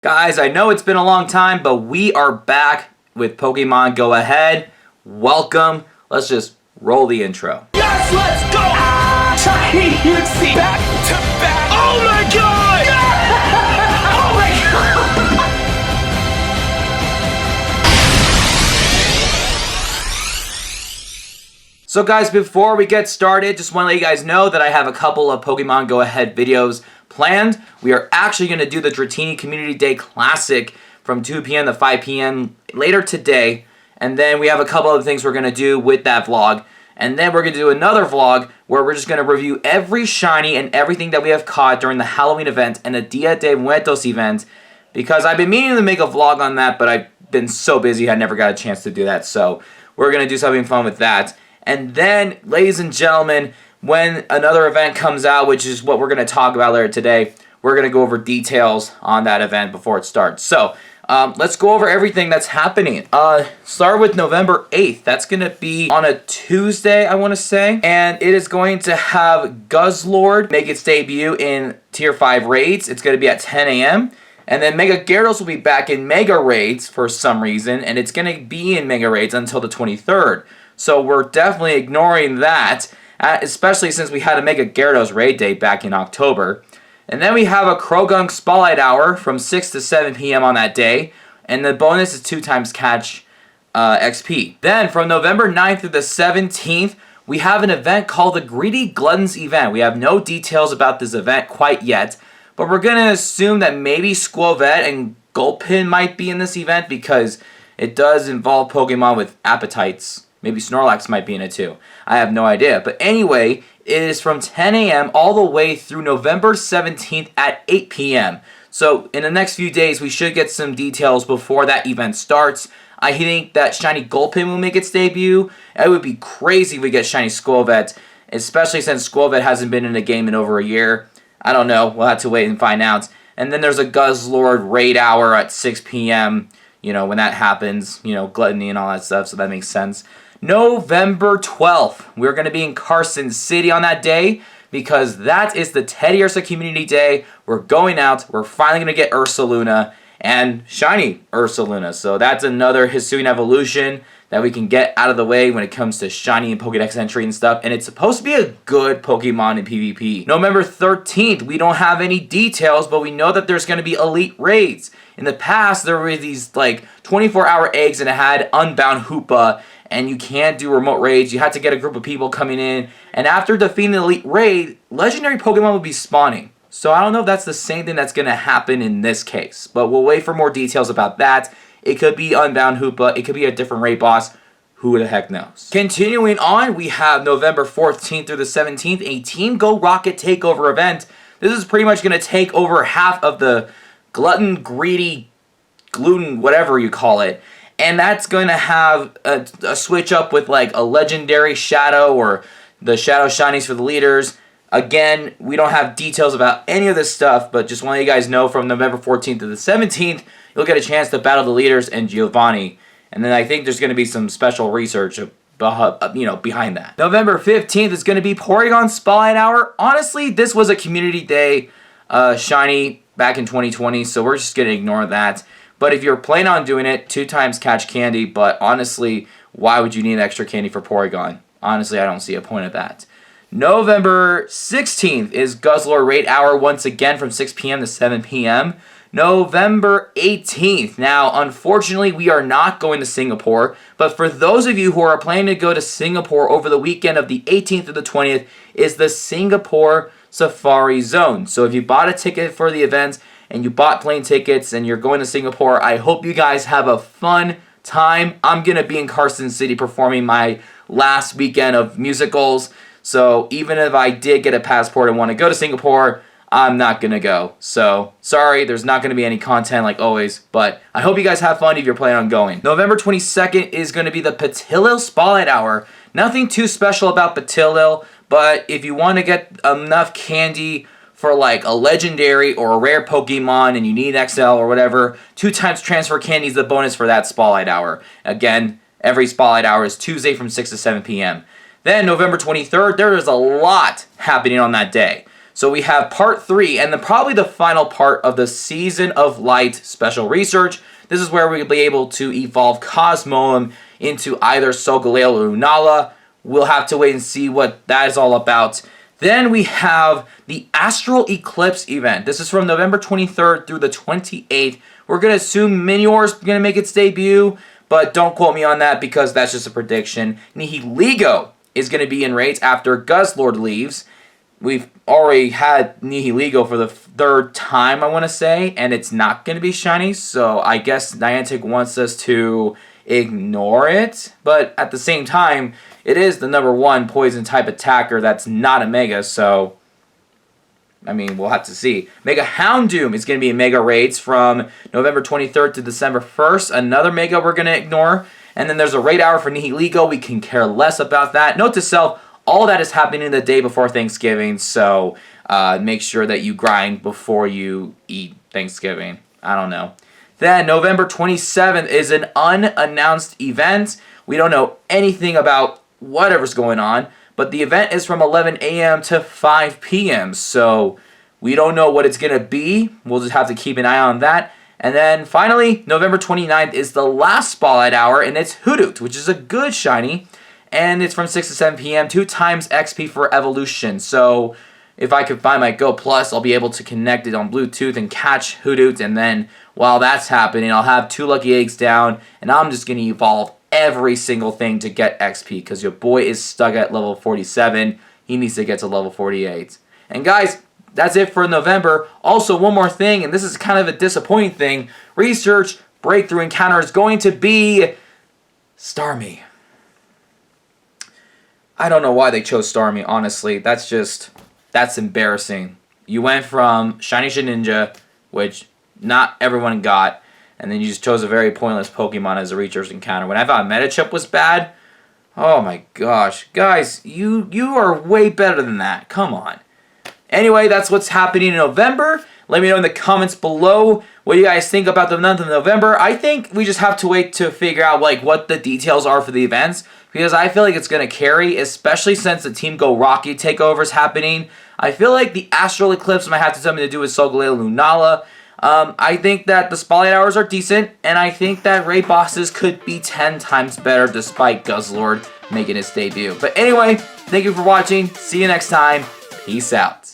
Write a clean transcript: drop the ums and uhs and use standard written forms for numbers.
Guys, I know it's been a long time, but we are back with Pokemon Go Ahead. Welcome. Let's just roll the intro. Yes, let's go! Shiny Uxie! Back to back! Oh my god! Oh my god! So guys, before we get started, just want to let you guys know that I have a couple of Pokemon Go Ahead videos planned. We are actually going to do the Dratini Community Day Classic from 2 p.m. to 5 p.m. later today. And then we have a couple of things we're going to do with that vlog. And then we're going to do another vlog where we're just going to review every shiny and everything that we have caught during the Halloween event and the Dia de Muertos event. Because I've been meaning to make a vlog on that, but I've been so busy I never got a chance to do that. So we're going to do something fun with that. And then, ladies and gentlemen, when another event comes out, which is what we're going to talk about later today, we're going to go over details on that event before it starts. So, let's go over everything that's happening. Start with November 8th. That's going to be on a Tuesday, I want to say. And it is going to have Guzzlord make its debut in Tier 5 raids. It's going to be at 10 a.m. And then Mega Gyarados will be back in Mega Raids for some reason. And it's going to be in Mega Raids until the 23rd. So we're definitely ignoring that, especially since we had a Mega Gyarados raid day back in October. And then we have a Croagunk Spotlight Hour from 6 to 7 p.m. on that day. And the bonus is 2 times catch XP. Then from November 9th through the 17th, we have an event called the Greedy Gluttons event. We have no details about this event quite yet. But we're going to assume that maybe Skwovet and Gulpin might be in this event because it does involve Pokemon with appetites. Maybe Snorlax might be in it too. I have no idea. But anyway, it is from 10 a.m. all the way through November 17th at 8 p.m. So in the next few days, we should get some details before that event starts. I think that Shiny Gulpin will make its debut. It would be crazy if we get Shiny Skwovet, especially since Skwovet hasn't been in a game in over a year. I don't know. We'll have to wait and find out. And then there's a Guzzlord raid hour at 6 p.m. You know, when that happens, you know, gluttony and all that stuff, so that makes sense. November 12th, we're going to be in Carson City on that day because that is the Teddiursa Community Day. We're going out. We're finally going to get Ursaluna and Shiny Ursaluna. So that's another Hisuian evolution that we can get out of the way when it comes to Shiny and Pokedex entry and stuff. And it's supposed to be a good Pokemon in PvP. November 13th, we don't have any details, but we know that there's going to be Elite Raids. In the past, there were these like 24-hour eggs and it had Unbound Hoopa. And you can't do remote raids. You had to get a group of people coming in. And after defeating the Elite Raid, legendary Pokemon will be spawning. So I don't know if that's the same thing that's going to happen in this case. But we'll wait for more details about that. It could be Unbound Hoopa. It could be a different raid boss. Who the heck knows? Continuing on, we have November 14th through the 17th, a Team Go Rocket Takeover event. This is pretty much going to take over half of the Glutton, Greedy, Gluten, whatever you call it. And that's going to have a switch up with like a legendary shadow or the shadow shinies for the leaders. Again, we don't have details about any of this stuff, but just want you guys know from November 14th to the 17th, you'll get a chance to battle the leaders and Giovanni. And then I think there's going to be some special research behind that. November 15th is going to be Porygon Spotlight Hour. Honestly, this was a community day shiny back in 2020, so we're just going to ignore that. But if you're planning on doing it, 2 times catch candy. But honestly, why would you need extra candy for Porygon? Honestly, I don't see a point of that. November 16th is Guzzlord Raid Hour once again from 6 p.m. to 7 p.m. November 18th. Now, unfortunately, we are not going to Singapore. But for those of you who are planning to go to Singapore over the weekend of the 18th to the 20th is the Singapore Safari Zone. So if you bought a ticket for the event, and you bought plane tickets and you're going to Singapore, I hope you guys have a fun time. I'm going to be in Carson City performing my last weekend of musicals. So even if I did get a passport and want to go to Singapore, I'm not going to go. So sorry, there's not going to be any content like always. But I hope you guys have fun if you're planning on going. November 22nd is going to be the Petilil Spotlight Hour. Nothing too special about Petilil, but if you want to get enough candy for like a legendary or a rare Pokemon and you need XL or whatever, 2 times transfer candy is the bonus for that Spotlight Hour. Again, every Spotlight Hour is Tuesday from 6 to 7 p.m. Then November 23rd, there is a lot happening on that day. So we have part 3, and then probably the final part of the Season of Light special research. This is where we'll be able to evolve Cosmoem into either Solgaleo or Lunala. We'll have to wait and see what that is all about. Then we have the Astral Eclipse event. This is from November 23rd through the 28th. We're going to assume Minior is going to make its debut, but don't quote me on that because that's just a prediction. Nihilego is going to be in raids after Guzzlord leaves. We've already had Nihilego for the 3rd time, I want to say, and it's not going to be shiny, so I guess Niantic wants us to ignore it, but at the same time, it is the #1 poison type attacker that's not a Mega, so I mean, we'll have to see. Mega Houndoom is going to be in Mega Raids from November 23rd to December 1st. Another Mega we're going to ignore. And then there's a raid hour for Nihilego. We can care less about that. Note to self, all that is happening the day before Thanksgiving, so make sure that you grind before you eat Thanksgiving. I don't know. Then November 27th is an unannounced event. We don't know anything about whatever's going on, but the event is from 11 a.m. to 5 p.m., so we don't know what it's going to be. We'll just have to keep an eye on that. And then finally, November 29th is the last Spotlight Hour, and it's Hoodoo, which is a good shiny, and it's from 6 to 7 p.m., 2 times XP for evolution. So if I could find my Go Plus, I'll be able to connect it on Bluetooth and catch Hoodoo, and then while that's happening, I'll have 2 lucky eggs down, and I'm just going to evolve every single thing to get XP, because your boy is stuck at level 47. He needs to get to level 48. And guys, that's it for November. Also, one more thing, and this is kind of a disappointing thing. Research Breakthrough Encounter is going to be Starmie. I don't know why they chose Starmie, honestly. That's embarrassing. You went from Shiny Shedinja, which not everyone got, and then you just chose a very pointless Pokemon as a research encounter. When I thought Medichip was bad, oh my gosh. Guys, you are way better than that. Come on. Anyway, that's what's happening in November. Let me know in the comments below what you guys think about the month of November. I think we just have to wait to figure out what the details are for the events, because I feel like it's going to carry, especially since the Team Go Rocky takeover is happening. I feel like the Astral Eclipse might have something to do with Solgaleo Lunala. I think that the Spotlight Hours are decent, and I think that raid bosses could be 10 times better despite Guzzlord making his debut. But anyway, thank you for watching. See you next time. Peace out.